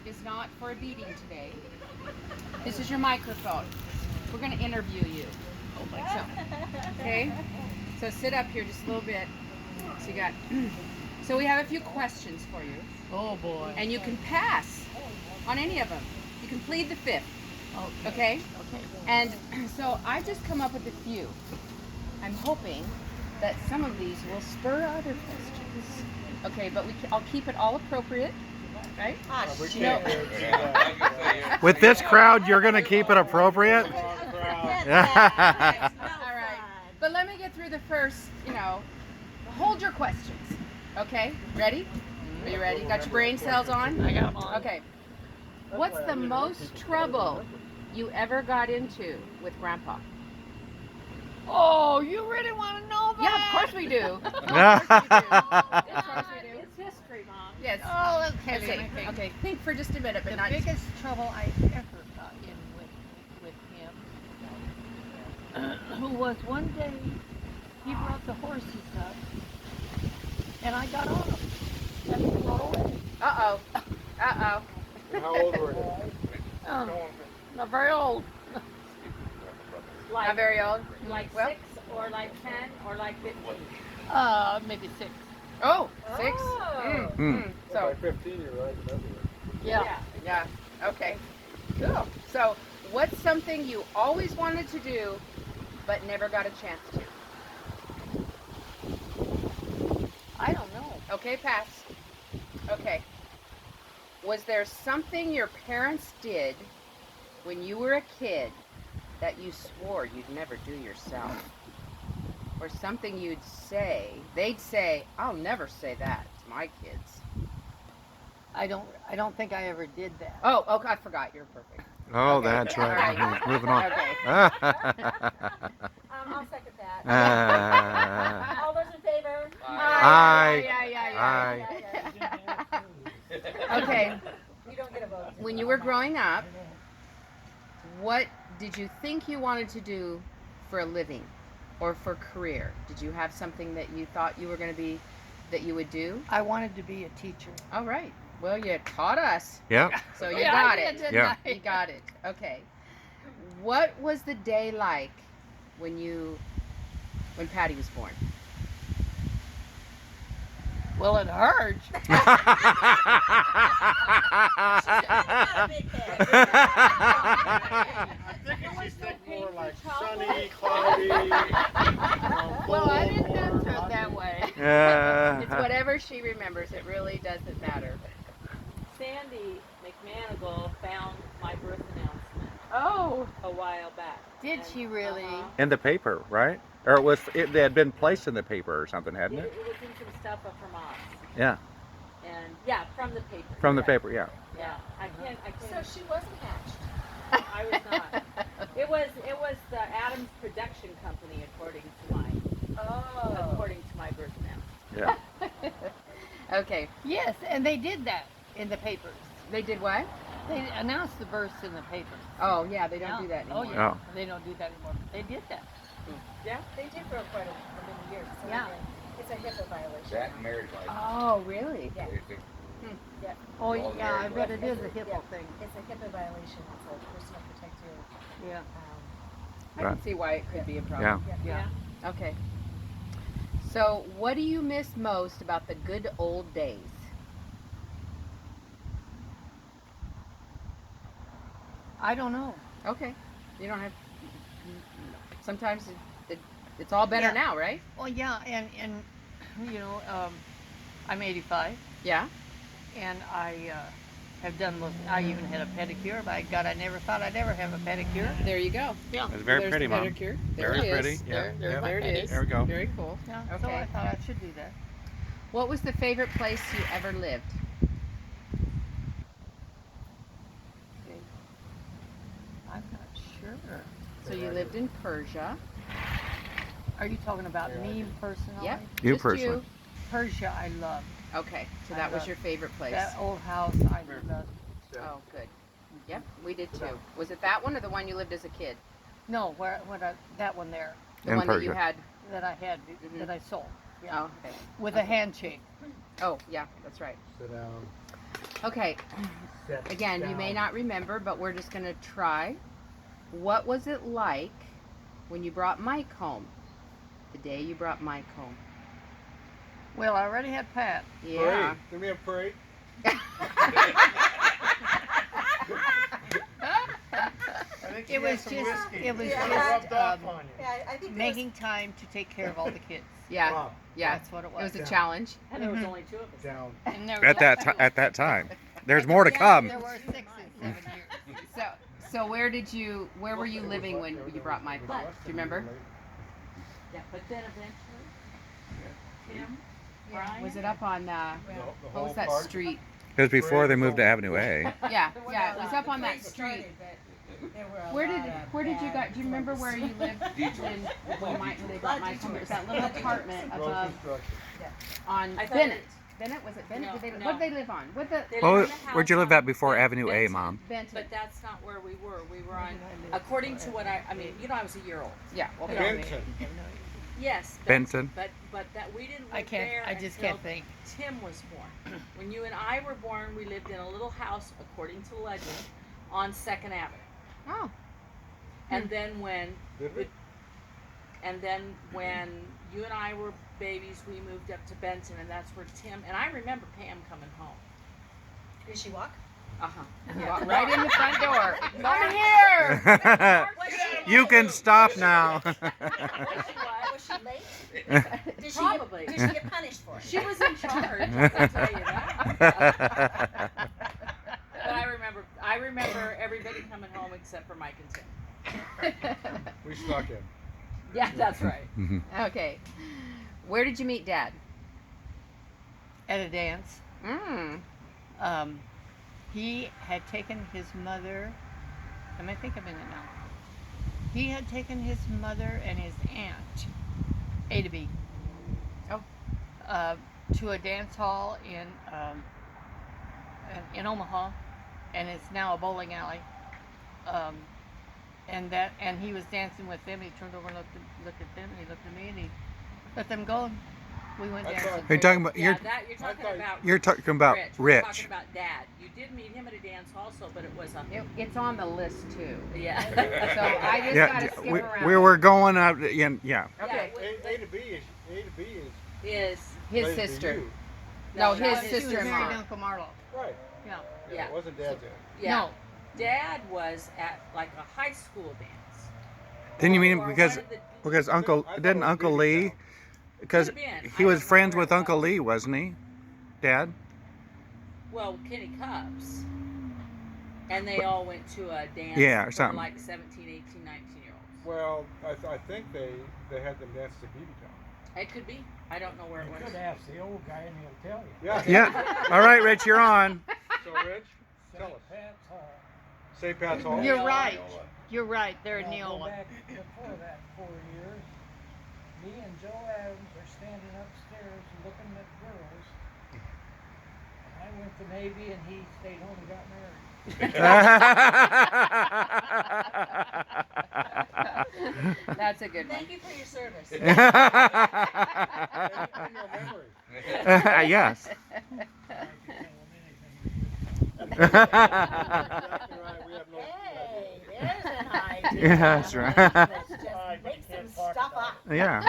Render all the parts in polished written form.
is not for a beating today. This is your microphone. We're going to interview you. Oh my So, okay? So sit up here just a little bit. So you got. So we have a few questions for you. Oh boy. And you can pass on any of them. You can plead the fifth. Okay? Okay. And so I just come up with a few. I'm hoping that some of these will spur other questions. Okay, but I'll keep it all appropriate, right? No. With this crowd, you're going to keep it appropriate? All right. But let me get through the first, hold your questions. Okay? Ready? Are you ready? Got your brain cells on? I got them on. Okay. What's the most trouble you ever got into with Grandpa? Oh, you really want to know that? Yeah, of course we do. Of course we do. It's history, Mom. Yes. Oh, that's Let's heavy. see. Okay, think for just a minute, but The not. biggest trouble I ever got in with him who was one day he brought the horses up and I got on them and he rode away. Uh-oh. Uh-oh. How old were you? Not very old. Not very old. Like Well. 6 or like 10 or like 15. Maybe 6. Oh, 6. Oh. So, By 15, you're right. Yeah. yeah. Okay. Cool. So, what's something you always wanted to do but never got a chance to? I don't know. Okay, pass. Okay. Was there something your parents did when you were a kid that you swore you'd never do yourself? Or something they'd say, I'll never say that to my kids. I don't think I ever did that. Oh, okay, I forgot. You're perfect. Oh, Okay. that's All right. right. Moving on. Okay. I'll second that. All those in favor? Aye. Yeah. Okay. You don't get a vote. When you were growing up, what did you think you wanted to do for a living or for career? Did you have something that you thought you were going to be, that you would do? I wanted to be a teacher. All right. Well, you taught us, Yep. so you Yeah, got I it. did, didn't Yeah. I? You got it. Okay. What was the day like when Patty was born? Well, it hurts. More like sunny, cloudy. Well, I didn't answer it that way. It's whatever she remembers. It really doesn't matter. Sandy McManigal found my birth announcement Oh. a while back. Did she really? In the paper, right? Or it had been placed in the paper or something, hadn't It it? was in some stuff from us. Yeah. And yeah, from the paper. From the correct. paper, yeah. Yeah, I can't. So she wasn't hatched. I was not. It was the Adams Production Company, according to my birth announcement. Yeah. Okay. Yes, and they did that in the papers. They did what? They announced the births in the papers. Oh, yeah. They don't do that Oh, anymore. yeah. Oh. They don't do that anymore. They did that. Yeah. They did for quite a many years. So Yeah. It's a HIPAA violation. That and marriage license. Oh, really? Yeah. Oh, All yeah, I married bet it life. is a HIPAA Yeah. thing. It's a HIPAA violation. It's a personal protective. Yeah. I can see why it could be a problem. Yeah. Okay. So, what do you miss most about the good old days? I don't know. Okay. You don't have. Sometimes it's all better Yeah. now, right? Well, yeah, and I'm 85, Yeah. and I have done most. I even had a pedicure. By God, I never thought I'd ever have a pedicure. There you go. Yeah. It's very There's pretty, the Mom. pedicure. There Very it is. pretty. Yeah. There, Yeah. there it is. There we go. Very cool. Yeah. So Okay. I thought I should do that. What was the favorite place you ever lived? I'm not sure. So you lived in Persia. Are you talking about me personally? Yep. You just personally. Persia, I love. Okay. So I that was love your favorite place. That old house, I love. Oh, good. Yep, we did too. Was it that one or the one you lived as a kid? No, that one there The In one that you Persia. had. that I had, Mhm. that I sold. Yeah. Oh, okay. With a handshake. Oh, yeah, that's right. Sit down. Okay. again, you may not remember, but we're just going to try. What was it like when you brought Mike home? The day you brought Mike home. Well, I already had Pat. Yeah. Parade. Give me a parade. It was just Rubbed off on you. Yeah, I think making time to take care of all the kids. Yeah. Wow. Yeah. That's what it It was. was a Yeah. challenge. And there was only 2 of us. Down. And there At that time. There's more to come. There were 6 and 7 years. So where were you living when you brought Mike home? Do you remember? Yeah, but then eventually, Tim, Brian. Was it up on what was that street? It was before they moved to Avenue A. Yeah, yeah, it was up on that street. Where did you guys? Do you remember where you lived when they brought Mike home? It was that little apartment Road above construction. on I thought Bennett. Bennett, was it Bennett? No, What no. did they live on? What the They Oh, lived in a where'd you house live at on before Avenue A, Benton. Mom? Benton? But that's not where we were. We were on, according to what I mean, I was a year old. Yeah. Okay. Benton. Yes. Benton. But that we didn't live I can't. there I just until can't think. Tim was born. When you and I were born, we lived in a little house, according to legend, on 2nd Avenue. Oh. And then when Did we? you and I were babies, we moved up to Benton, and that's where Tim and I remember Pam coming home. Did she walk? Yeah, right in the front door. I'm here. You can stop now. Was she late? Did she Probably. Did she get punished for it? She was in charge, I can tell you that. But I remember everybody coming home except for Mike and Tim. We snuck in. Yeah, that's right. Okay. Where did you meet Dad? At a dance. Mm. He had taken his mother. Am I thinking of it now? He had taken his mother and his aunt, A to B. Oh. To a dance hall in Omaha, and it's now a bowling alley. And he was dancing with them. He turned over and looked at them, and he looked at me, and he let them go. And we went I dancing. thought- Are you talking about Yeah, you're talking about you're talking about Rich. We're Rich? talking about Dad. You did meet him at a dance also, but it was a It's on the list too. yeah. So I just Yeah, gotta skip we, around. we were going up. Yeah. Okay. A to B is Is His raised to sister. you. No, that his was She was sister-in-law. married to Uncle Marlo. Right. Yeah. Yeah. It wasn't Dad's end. yeah. No. Dad was at like a high school dance. Didn't you mean him Or because one of the- because I Uncle thought it didn't was Uncle BB Lee Town. because Could've been. he I was don't know friends where with it Uncle was. Lee, wasn't he? Dad. Well, Kenny Cubs. And they all went to a dance Yeah, or for something. like 17, 18, 19-year-olds. Well, I think they had them dance to BB Town. It could be. I don't know where it was. ask the old guy and he'll tell you. Yeah. Yeah. All right, Rich, you're on. So Rich, tell us. Pat's Hall. St. Pat's Hall. You're right. You're right. They're in Now, go Neola. back before that 4 years. Me and Joe Adams are standing upstairs looking at girls. I went to Navy and he stayed home and got married. That's a good one. Thank you for your service. And your memory. Yes. Exactly right. We have no. Hey, there's an idea. Yeah, that's right. Let's just make some stuff up. Yeah.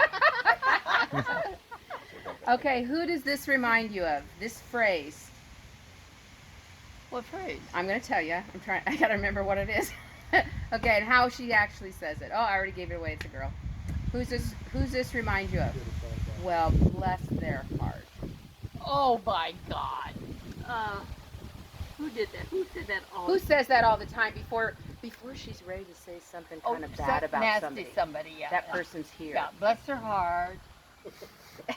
Okay, who does this remind you of? This phrase. What phrase? I'm gonna tell you. I gotta remember what it is. Okay, and how she actually says it. Oh, I already gave it away. It's a girl. Who's this remind you of? Well, bless their heart. Oh my God. Who did that? Who said that all? Who says that all the time before she's ready to say something kind of bad about nasty somebody? Yeah. That person's here. Yeah. Bless their heart.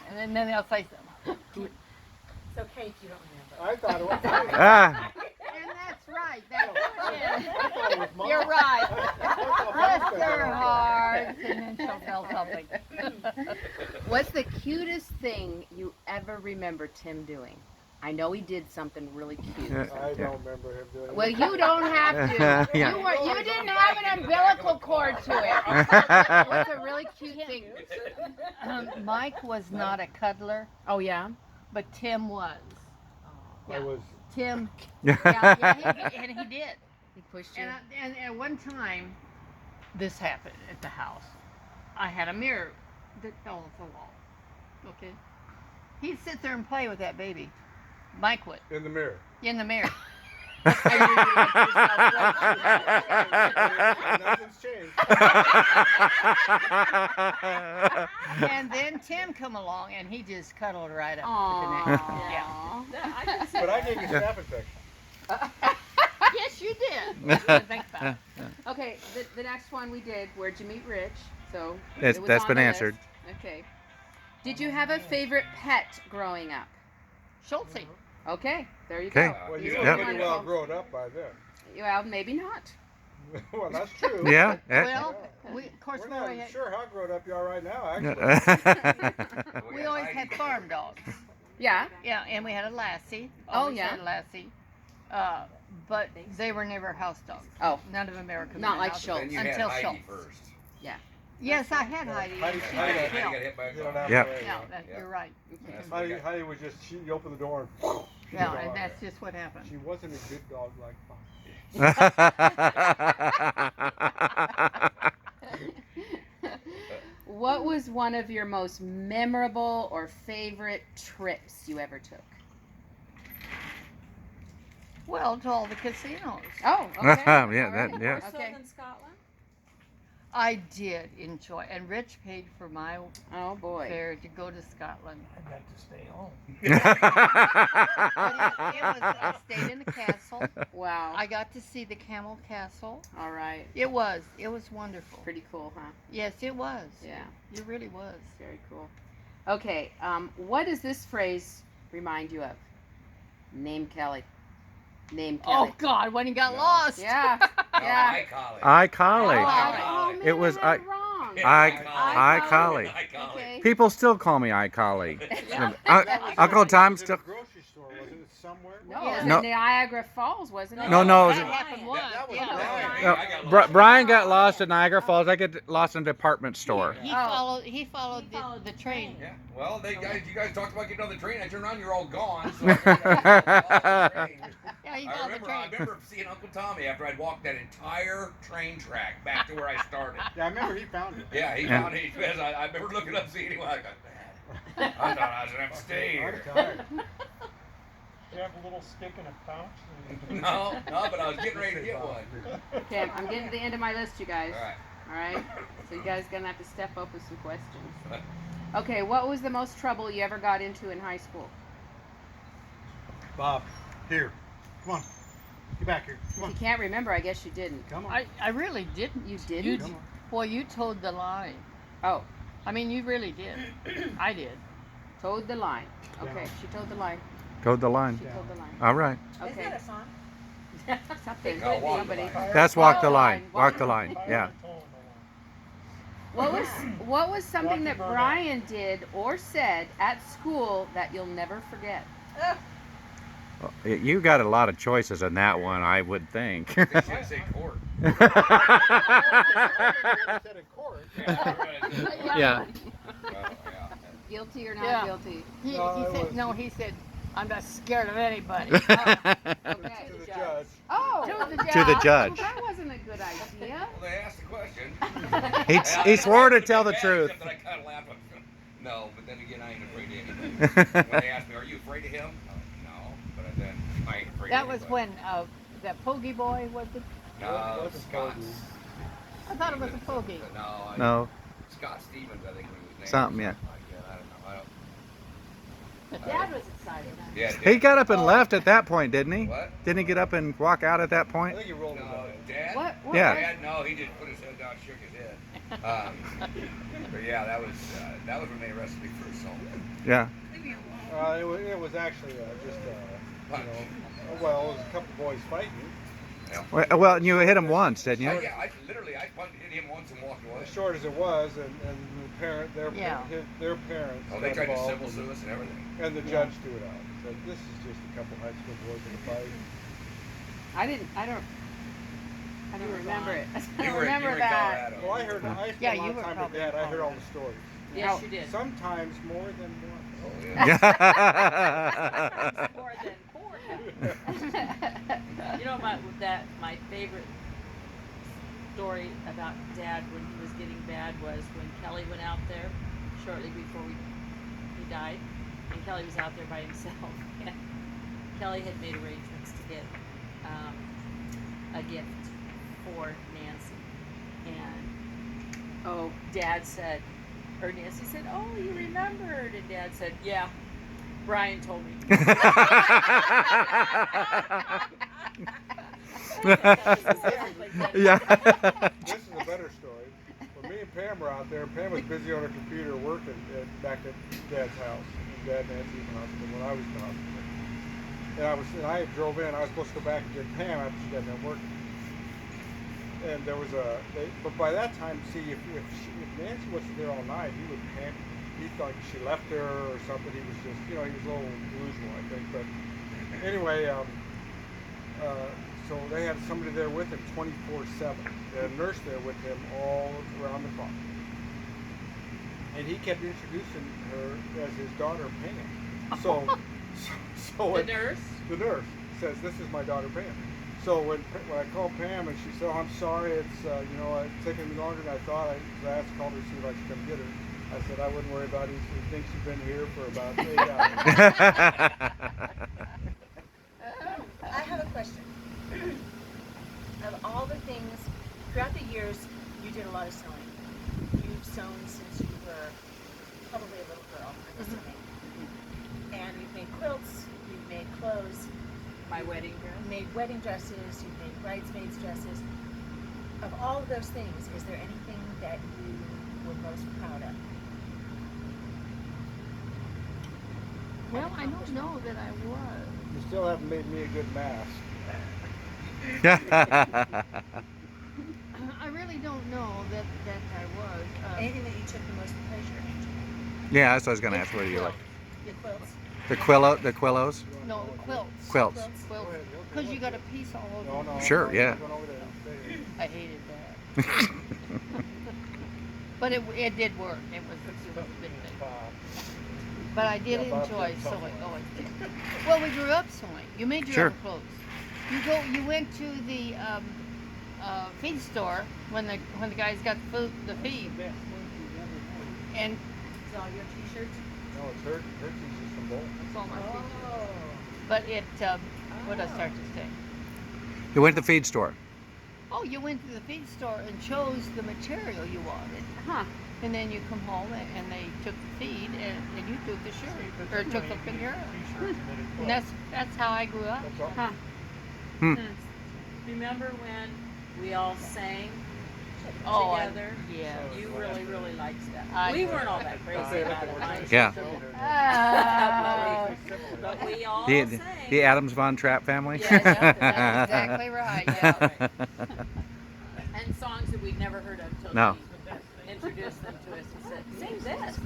And then they'll say something. So, Kate, you don't remember. I thought it was. Ah. And that's right. That's I thought it was mine. You're right. I Bless their hearts, and then she'll tell something. What's the cutest thing you ever remember Tim doing? I know he did something really cute. I don't remember him doing Well, it. you don't have to. Yeah. You didn't have an umbilical cord to it. What's a really cute thing? Mike was not a cuddler, Oh yeah. but Tim was. I was. Tim. Yeah. And he did. He pushed you. And at one time, this happened at the house. I had a mirror that fell off the wall. Okay. He'd sit there and play with that baby. Mike would. In the mirror. In the mirror. Nothing's changed. And then Tim come along and he just cuddled right up Aww. with the neck. Yeah. But I gave you staph infection. Yes, you did. Think about it. Okay, the next one we did, where'd you meet Rich? So That's- it was that's on been the answered. list. Okay. Did you have a favorite pet growing up? Schultze. Okay, there you Okay. go. Well, These you were were Yep. pretty well wonderful. grown up by then. Well, maybe not. Well, that's true. Yeah. Well, of course, We're we not always had, sure how grown up you are right now, actually. we always had farm dogs. Yeah. Yeah, and we had a Lassie. Oh, Always yeah. had a Lassie. But they were never house dogs. Oh. None of America. Not like house Schultz. dogs. Then you had Until Heidi Schultz. first. Yes, I had Heidi. Heidi- and she Heidi- was Heidi killed. got hit by a You don't car. have Yep. to worry, No, you know. you're right. That's what Heidi, got- Heidi was just, you opened the door and Yeah, she and was that's just what happened. She wasn't a good dog like Bob. What was one of your most memorable or favorite trips you ever took? Well, to all the casinos. Oh, okay. Yeah, All that- right. yeah. Okay. Southern Scotland? I did enjoy, and Rich paid for my Oh boy. fare to go to Scotland. I got to stay home. But it was, I stayed in the castle. Wow. I got to see the Camel Castle. All right. It was wonderful. Pretty cool, huh? Yes, it was. Yeah. It really was. Very cool. Okay. What does this phrase remind you of? Name Kelly. Name Kelly. Oh God, when he got No. lost. Yeah. No, Yeah. I call it. iColly. Oh, man, It was I had it wrong. iColly. Okay. People still call me iColly. Yeah. Uncle Tom Was it still. a grocery store, wasn't it somewhere? No, Yeah. it was No. in Niagara Falls, wasn't it? No, no, it was- That happened once. That was yeah. Brian. No, I got lost. Brian got lost at Niagara Falls. I get lost in a department store. He Oh. followed the train. Yeah. Well, you guys talked about getting on the train. I turned around, you're all gone. So Yeah, he I followed the train. remember seeing Uncle Tommy after I'd walked that entire train track back to where I started. Yeah, I remember he found it. Yeah, he found it. Because I remember looking up, seeing him. I got I thought I was gonna have to stay I'm here. tired. Do you have a little stick in a pouch? No, but I was getting ready to get one. Okay, I'm getting to the end of my list, you guys. All right. All right. So you guys gonna have to step up with some questions. Okay, what was the most trouble you ever got into in high school? Bob, here. Come on. Get back here. If Come you on. can't remember, I guess you didn't. Come on. I really didn't. You didn't? Come on. Boy, you told the line. Oh, I mean, you really did. I did. towed the line. Okay, Down. she towed the line. Code the line. She towed the line. All right. Isn't Okay. that a song? Something. Oh, walk the Somebody. line. That's walk the Oh, line. walk Walk the line. Yeah. What was something that Rocky Burnett. Brian did or said at school that you'll never forget? You got a lot of choices in that one, I would think. They should say court. Said in court. Yeah. Guilty or not Yeah. guilty? He No, it said was- no. He said, "I'm not scared of anybody." Okay. To the judge. Oh, To the To the judge. That wasn't a good idea. Well, they asked the question. He swore to tell the Yeah, truth. except that I kind of laughed. No, but then again, I ain't afraid of anything. When they asked me, "Are you afraid of him?" No, but then I ain't afraid That of was anybody. when that Pogey boy was it? No, Wasn't Scott. Pogey. I thought it was a Pogey. No, No, Scott Stevens, I think was his name. Something, yeah. Like that. I don't know. Dad was excited. Huh? Yeah, he got up and left at that point, didn't he? What? Didn't he get up and walk out at that I point? think he rolled his No, eyes. Dad? What? Yeah. Dad, no, he just put his head down, shook his head. But yeah, that was when they arrested me for assault. Yeah. It was actually just, well, it was a couple boys fighting. Well, you hit him once, didn't Oh you? yeah, I punted hit him once and walked away. As short as it was, and the parent, their Yeah. their parents Oh, they got tried to involved, civil sue us and everything. and the judge threw it out. Said, this is just a couple high school boys in a fight. I don't remember it. I You don't were remember in that. Colorado. Well, I spent Yeah, a lot you of were time with probably Dad. I heard all in the stories. Yes, you did. Sometimes more than one. Oh, yeah. More than 4. You know my favorite story about Dad when he was getting bad was when Kelly went out there shortly before he died, and Kelly was out there by himself. And Kelly had made arrangements to get a gift for Nancy, and Dad said, or Nancy said, "Oh, you remembered," and Dad said, "Yeah, Brian told me." Yeah. This is a better story. When me and Pam were out there, Pam was busy on her computer working back at Dad's house, Dad and Nancy in the hospital when I was in the hospital. And I drove in. I was supposed to go back and get Pam after she got done working. And there was but by that time, see, if Nancy wasn't there all night, he thought she left her or something. He was just, he was a little delusional, I think. But anyway, so they had somebody there with him 24/7. They had a nurse there with him all around the clock. And he kept introducing her as his daughter Pam. So The nurse? The nurse says, "This is my daughter Pam." So when I called Pam and she said, "Oh, I'm sorry, it's it's taken me longer than I thought," I asked, called her to see if I could come get her. I said, "I wouldn't worry about it. He thinks you've been here for about 8 hours." I have a question. Of all the things, throughout the years, you did a lot of sewing. You've sewn since you were probably a little girl, I'm assuming. And you've made quilts, you've made clothes, My wedding dress. you made wedding dresses, you've made bridesmaids dresses. Of all of those things, is there anything that you were most proud of? Well, I don't know that I was. You still haven't made me a good mask. I really don't know that I was. Anything that you took the most pleasure in? Yeah, that's what I was going to ask. What do you like? The quilts? The Quillos? No, quilts. Quilts. Quilts. Because you got a piece all over. No, Sure, yeah. Going over there. I hated that. But it did work. It was a big thing. But I did enjoy sewing. Oh, I did. Well, we grew up sewing. You made your Sure. own clothes. You went to the feed store when the guys got the feed, and It's all your t-shirts? No, it's her teacher's from Bolton. it's all my feed. Oh. But it what did I start to say? You went to the feed store. Oh, you went to the feed store and chose the material you wanted. Huh. And then you come home and they took the feed and you took the shirt or took the finger. And that's how I grew up. That's all. Huh. Remember when we all sang Oh, together? yeah. You really, really liked that. I We did. weren't all that crazy about it. mind you. Yeah. But we all The, sang. the Adams Von Trapp family? Yes, that's exactly right. Yeah. And songs that we'd never heard of until No. he introduced them to us and said, "Sing this."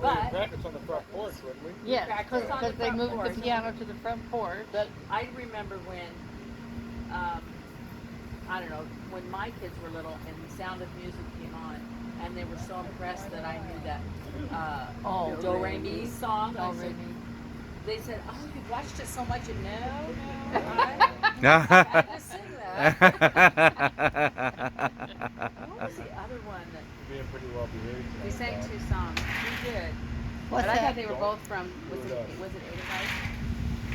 Well, But- we'd practice on the front porch, wouldn't we? Yes, practiced on because the they front moved porch. the piano to the front porch. But I remember when, I don't know, when my kids were little and the Sound of Music came on, and they were so impressed that I knew that Do Re Mi song. I said, they said, "Oh, you've watched it so much," and no, I just sing that. What was the other one that We're being pretty well behaved. We sang tonight, 2 songs. we did? What's But I thought that? they were both from, was it Edelweiss?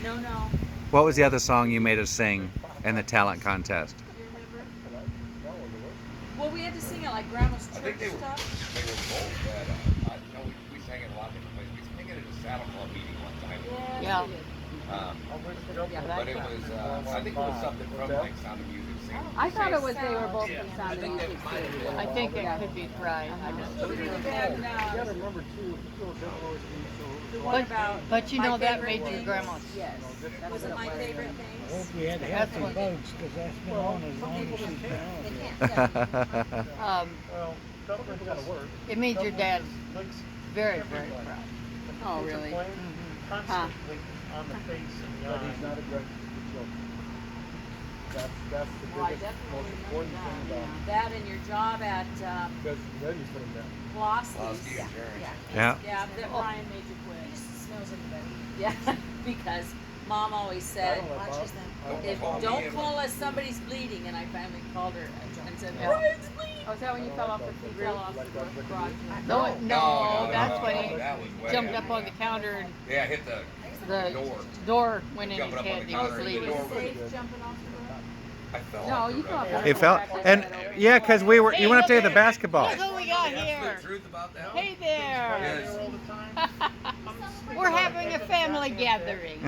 No, no. What was the other song you made us sing in the talent contest? Do you remember? Bob. No, it was. Well, we had to sing it like Grandma's I think church they were stuff. both at, we sang it a lot of different places. We sang it at a saddle club meeting one time. Yeah. we did. But it was, I think it was something from like Sound of Music. Singing. I thought it was they were both from I Sound of think that Music might have too. been. I think it could be right. I don't know. We did You gotta remember too, people don't always be The so. one about But you my know that favorite made your things. grandma. Yes. That's Was it what my was. favorite I things? hope we had That's healthy what- bugs, because that's been on as long as she's been on. They can't. Well, government's gotta work. It made your dad Looks very, very proud. Oh, really? Constantly on the face and the but he's eye. not aggressive to children. That's the Well, I biggest, definitely most remember important thing that. about That and your job at because then you put him down. Losty Flossy's. insurance. Yeah. Yeah, that Ryan made you quit. He just smells anybody. Yeah, because Mom always I said, don't let Watches Mom- them. I don't if let Mom don't eat. call us somebody's bleeding, and I finally called her and said, Yeah. Brian's bleeding. Oh, is that when you I fell don't off like the that. roof? Fell off Like the that with garage. No, No. no, that's when he that was way jumped out. up on the counter and Yeah, hit the the door. door went in his Jumping up on head the and he counter was and the bleeding. door Was it was- safe jumping off the roof? I fell No, off the you fell off roof. the It felt, and yeah, because we were. You went to the basketball. Look who we got That's here. the truth about that. Hey there. Yes. All the time. We're having a family gathering.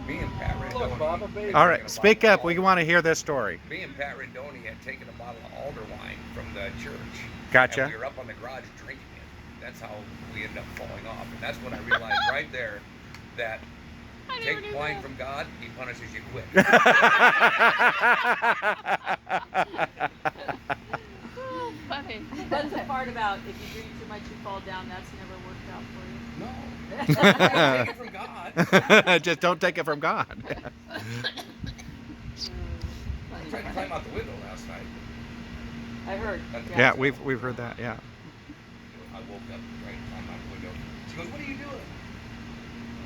Me and Pat Look, Bob, a Rendoni. baby. All right, speak up. We want to hear this story. Me and Pat Rendoni had taken a bottle of alder wine from the church. Gotcha. And we were up on the garage drinking it. That's how we ended up falling off. And that's when I realized right there that I never take knew wine that. from God, He punishes you quick. Funny. That's the part about if you drink too much, you fall down. That's never worked out for you. No. Take it from God. Just don't take it from God. I tried to climb out the window last night. I heard. Yeah, we've heard that. Yeah. I woke up trying to climb out the window. She goes, "What are you doing?"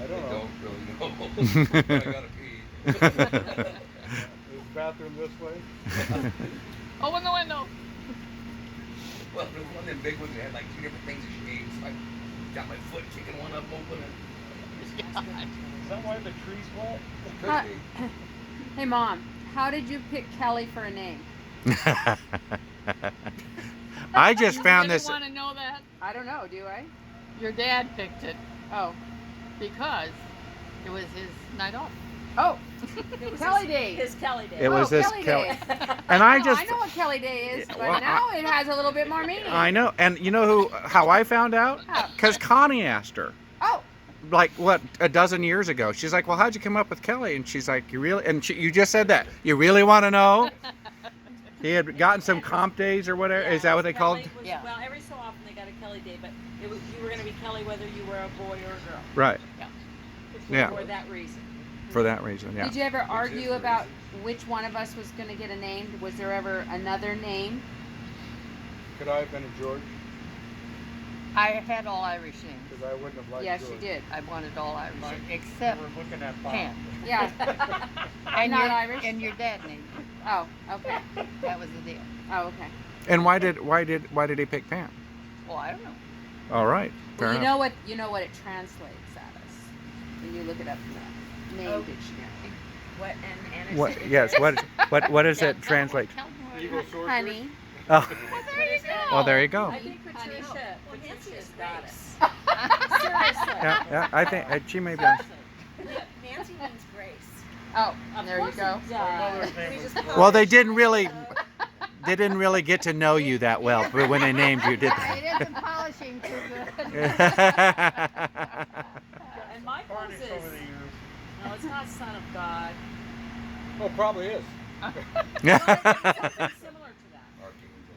I I don't know. don't really know. But I gotta pee. Is the bathroom this way? Open the window. Well, there was one of them big ones that had like two different things of shades. So I got my foot kicking one up open. Is that why the tree's wet? Could Huh. be. Hey, Mom, how did you pick Kelly for a name? I just found You this. want to know that? I don't know, do I? Your dad picked it Oh. because it was his night off. Oh, It was Kelly his, Day. His Kelly Day. It was oh, this Kelly Kelly. Day. And I No, just. I know what Kelly Day is, but Well, now it has a little bit more meaning. I know, and you know how I found out? How? Because Connie asked her. Oh, Like what, a dozen years ago. She's like, "Well, how'd you come up with Kelly?" And she's like, "You really?" And you just said that. You really want to know? He had gotten some comp days or whatever. Yeah, Is that what they Kelly called? was- Yeah. Well, every so often they got a Kelly Day, but it was, you were going to be Kelly whether you were a boy or a girl. Right. Yeah. For that reason. For that reason, yeah. did you ever is argue the about reason. which one of us was going to get a name? Was there ever another name? Could I have been a George? I had all Irish names. Because I wouldn't have liked Yes, George. you did. I wanted all Irish Mike, names, except We're looking at Bob. Pam. Yeah. And Not your, Irish? And your dad named it. Oh, okay. That was the deal. Oh, okay. And why did he pick Pam? Well, I don't know. All right. Fair Well, enough. you know what it translates as when you look it up in the name Oh. dictionary. What and Anna What? said- Yes. What does Yeah, it translate? tell them what it Evil is. sorcerer. Honey. Oh. Well, there you go. Well, there you go. I think Patricia, Well, Nancy Patricia's is got it. grace. Seriously. Yeah. Yeah. I think she may be. On. Seriously. Nancy means grace. Oh, Of there you course go. it does. name We was just George. call Well, her they didn't George, really. so- They didn't really get to know you that well, but when they named you, did Yeah, they? it isn't polishing too good. And Michael's Tarnished over is, the years. no, it's not Son of God. Oh, probably is. Something similar to that. Archangel.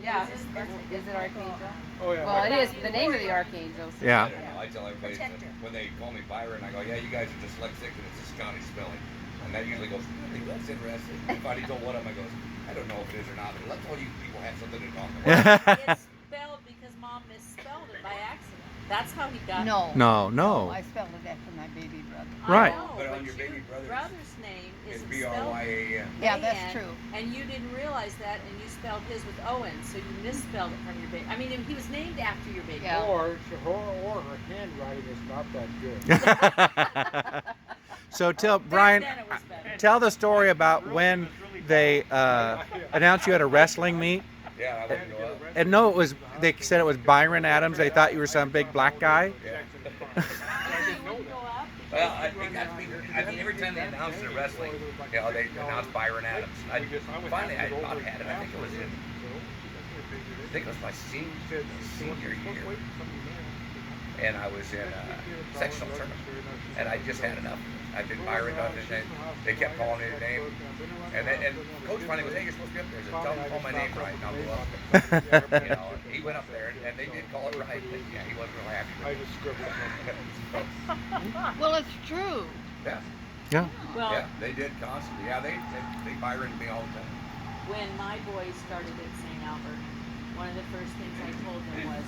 Yeah. Is Is it Archangel? Oh, yeah. Well, it is the name of the archangels. I Yeah. don't know. I tell everybody that Protector. when they call me Byron, I go, "Yeah, you guys are dyslexic and it's a Scottish spelling." And that usually goes, "Really? That's interesting." If I told one of them, I goes, "I don't know if it is or not, but let's all you people have something to talk about." It's spelled because Mom misspelled it by accident. That's how he got it. No. No. I spelled it after my baby brother. I Right. know, But on your baby brother's name It's isn't B-R-Y-A-N. spelled Yeah, that's A-N, true. And you didn't realize that, and you spelled his with Owen, so you misspelled it from your baby. I mean, he was named after your baby. Yeah. Or her handwriting is not that good. So tell Back Brian, then it was better. tell the story about when they announced you at a wrestling meet. Yeah, I wouldn't go up. And no, it was. They said it was Byron Adams. They thought you were some big black guy. Yeah. So you wouldn't go up? Well, it got to be. I mean, every time they announced their wrestling, you know, they announced Byron Adams. Finally, I about had it. I think it was my senior year, and I was in a sectional tournament, and I just had enough. I did Byron on his name. They kept calling me his name, and coach finally goes, "Hey, you're supposed to be up there." I said, "Tell them to call my name right, and I'll go up." You know, and he went up there, and they did call it right. But yeah, he wasn't real happy. I just scribbled something. Well, it's true. Yeah, Yeah. Well, yeah, they did constantly. Yeah, they Byron me all the time. when my boys started at St. Albert, one of the first things I told them was,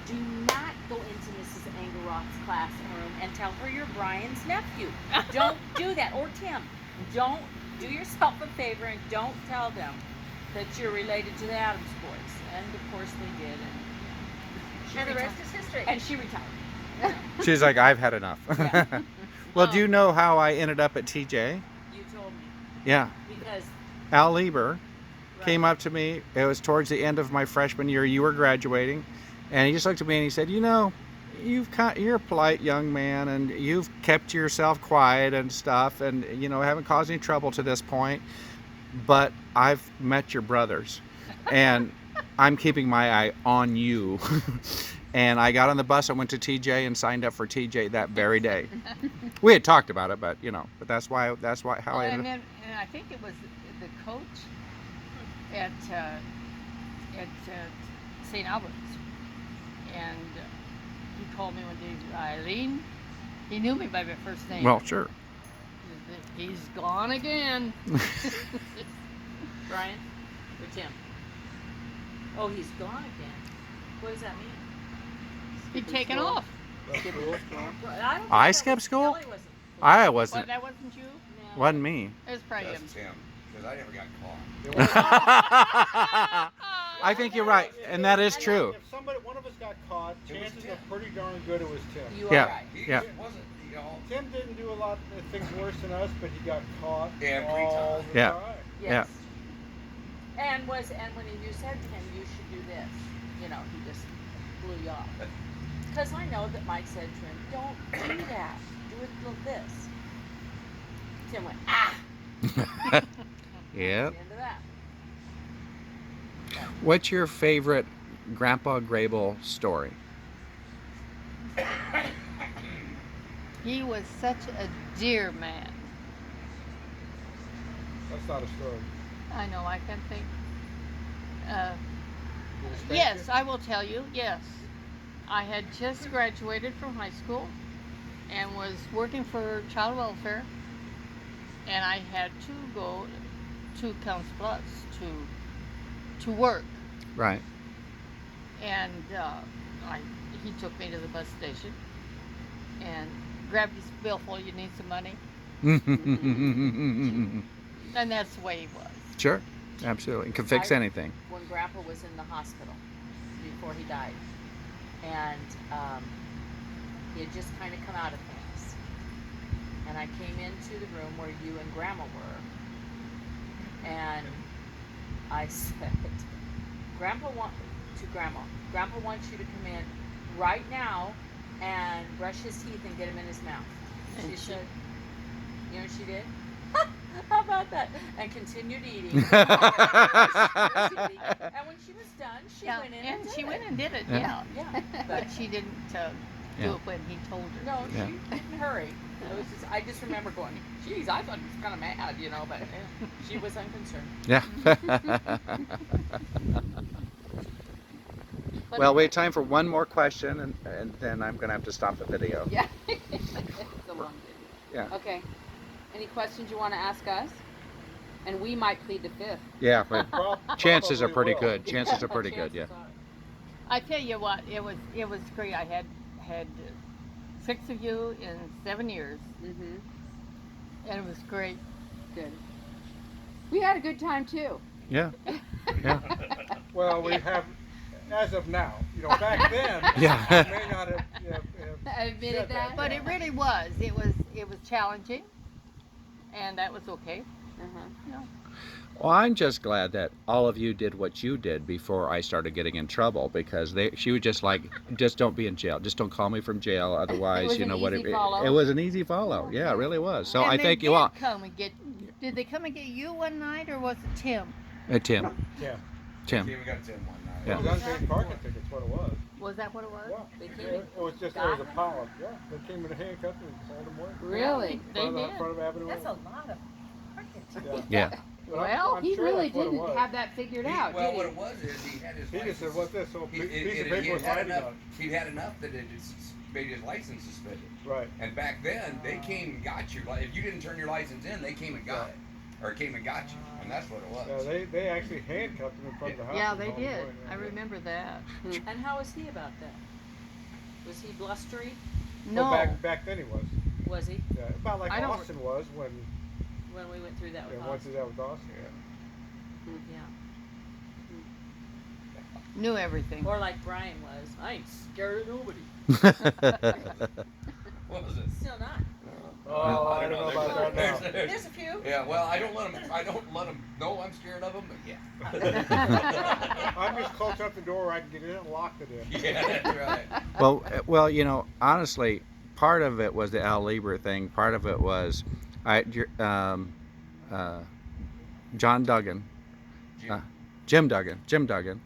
Do not go into Mrs. Engelroth's classroom and tell her you're Brian's nephew. Don't do that. Or Tim. Don't do yourself a favor and don't tell them that you're related to the Adams boys. And of course they did. And the rest is history. And she retired. She's like, I've had enough. Yeah. Well, do you know how I ended up at TJ? You told me. Yeah. Because Al Lieber came right. up to me. It was towards the end of my freshman year. You were graduating. And he just looked at me and he said, you know, you're a polite young man and you've kept yourself quiet and stuff and, you know, haven't caused any trouble to this point. But I've met your brothers and I'm keeping my eye on you. And I got on the bus and went to TJ and signed up for TJ that very day. We had talked about it, but, you know, but that's why how I ended up. And I think it was the coach at St. Albert's. And he called me one day, Eileen. He knew me by my first name. Well, sure. He's gone again. Brian or Tim? Oh, he's gone again. What does that mean? He'd taken off. That's cool. Well, I don't think I that skipped was- school? Kelly wasn't. I What, wasn't. that wasn't you? No. Wasn't me. It was probably him. That's him, because I never got caught. It was- I think you're right, and that is true. If one of us got caught, It was chances Tim. are pretty darn good it was Tim. You Yeah. are right. He Yeah. wasn't, you know, Tim didn't do a lot of things worse than us, but he got caught Every all time. the Yeah. time. Yes. And when you said to him, you should do this, you know, he just blew you off. Because I know that Mike said to him, don't do that. Do it like this. Tim went, ah! Yeah. That's the end of that. What's your favorite Grandpa Grable story? He was such a dear man. That's not a story. I know, I can think. Did he spank Yes, you? I will tell you, yes. I had just graduated from high school and was working for child welfare, and I had to go to Counts Plus to work. Right. And he took me to the bus station and grabbed his billfold, you need some money? And that's the way he was. Sure. Absolutely. Can fix anything. When Grandpa was in the hospital before he died, and he had just kind of come out of things, and I came into the room where you and Grandma were, and I said, Grandpa wants you to come in right now and brush his teeth and get him in his mouth. And She she- said, you know what she did? How about that? And continued eating. And when she was done, she Yeah, went in and and she did went it. and did it, Yeah. yeah. Yeah, But she didn't do Yeah. it when he told her. no, Yeah. she didn't hurry. I just remember going, geez, I thought he was kind of mad, you know, but she was unconcerned. Yeah. But Well, we have time for one more question, and then I'm going to have to stop the video. Yeah. It's a long video. Yeah. Okay. Any questions you want to ask us? And we might plead the fifth. Yeah, but chances are Probably pretty will. good. Chances are pretty good, yeah. Chances are. I tell you what, it was great. I had 6 of you in 7 years, Mm-hmm. and it was great. Good. We had a good time too. Yeah. Yeah. Well, we have, as of now, you know, back then, Yeah. we may not have Admitted said that. But it really was. It was challenging, and that was okay. Uh-huh. Well, I'm just glad that all of you did what you did before I started getting in trouble, because she was just like, just don't be in jail. Just don't call me from jail. Otherwise, was you an know what easy follow. it was an easy follow. Yeah, it really was. So And I they thank you did all. come and get. Did they come and get you one night, or was it Tim? Tim. Yeah. Tim. We got Tim one night. Yeah. It was unpaid parking tickets, what it was. Was that what it was? Yeah. They Yeah, came it was just, it was a polyp. Yeah. They came in a handcuff and hauled him away. Really? They Front of, did. front of Avenue. That's a Road. lot of parking. Yeah. Yeah. But Well, I'm he sure really that's what it didn't was. have that figured out, Well, did what he? it was is he had his He just said, license. what's this? So He- piece of it- paper he with had writing enough. on He'd had enough that it just made his license suspended. it. Right. And back then, they came and got you. Like, if you didn't turn your license in, they came and got it. or came and got you, and that's what it was. Yeah, they actually handcuffed him in front of the house. Yeah, and they hauled him did. away. I remember that. And how was he about that? Was he blustery? No. Well, back then he was. Was he? Yeah, about like I don't- Austin was when We went through that with went Austin. through that with Austin. Yeah. Yeah. Knew everything. Or like Brian was. I ain't scared of nobody. What was it? Still not. Oh, I don't know about that now. There's a few. Yeah, well, I don't let them know I'm scared of them, but yeah. I'm just close up the door where I can get in and lock it in. Yeah, that's right. Well, you know, honestly, part of it was the Al Lieber thing. Part of it was, John Duggan, Jim Duggan,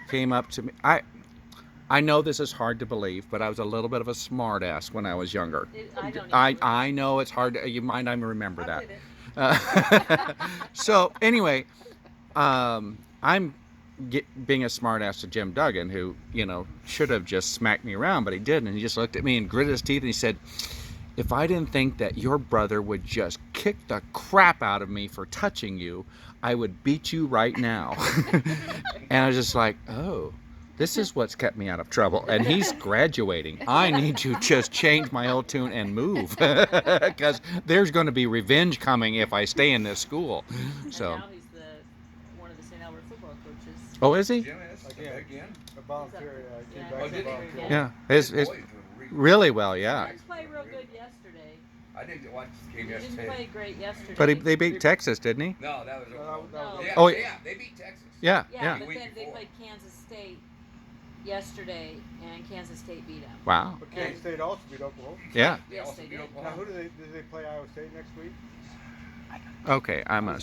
came up to me. I know this is hard to believe, but I was a little bit of a smart ass when I was younger. I don't even I know it's hard. You might not even remember I that. believe it. So anyway, I'm being a smartass to Jim Duggan, who, you know, should have just smacked me around, but he didn't. And he just looked at me and gritted his teeth and he said, "If I didn't think that your brother would just kick the crap out of me for touching you, I would beat you right now." And I was just like, oh, this is what's kept me out of trouble. And he's graduating. I need to just change my whole tune and move, because there's going to be revenge coming if I stay in this school. So. And now he's one of the St. Albert football coaches. Oh, is he? Jim is Again. A volunteer. Yeah. Came Oh, back as a did he? volunteer. Yeah. His His boys doing really well, yeah. He didn't play real good yesterday. I didn't watch the game He didn't yesterday. play great yesterday. But they beat Texas, didn't he? No, that was Oklahoma. that was- Yeah, Oh, yeah, they beat Texas. Yeah, Yeah, yeah. but Week then they before. played Kansas State yesterday, and Kansas State beat them. Wow. But Kansas State also beat Oklahoma. Yeah. They Yes, also they beat did. Now, Oklahoma. do they play Iowa State next week? Okay, I'm gonna